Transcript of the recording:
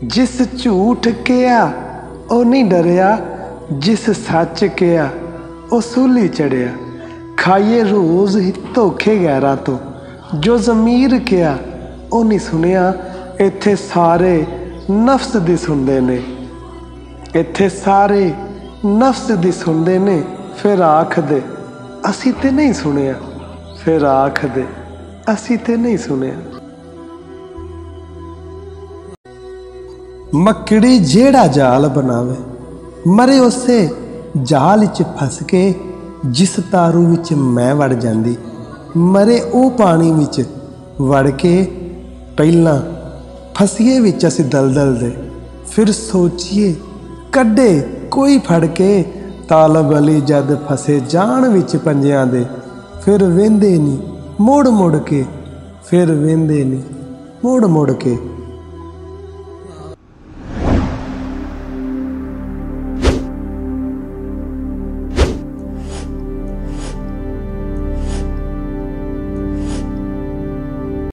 जिस झूठ किया ओ नहीं डरिया, जिस सच किया ओ सूली चढ़िया। खाइए रोज़ ही धोखे गैरां तो, जो ज़मीर किया ओ नहीं सुनिया। इत्थे सारे नफ्स दी सुनदे ने, इत्थे सारे नफ्स दी सुनदे ने। फिर आख दे असी ते नहीं सुनिया, फिर आख दे असी ते नहीं सुनिया। मकड़ी जेड़ा जाल बनावे, मरे उसे जाल विच फस के। जिस तारू विच मैं वड़ जांदी, मरे ओ पानी विच वड़ के। पहलां फसीए विच असी दलदल दे, फिर सोचिए कड्डे कोई फड़ के। तालब अली जद फसे जान विच पंजियां दे, फिर वेंदे नहीं मुड़ मुड़ के, फिर वेंदे नहीं मुड़ मुड़ के।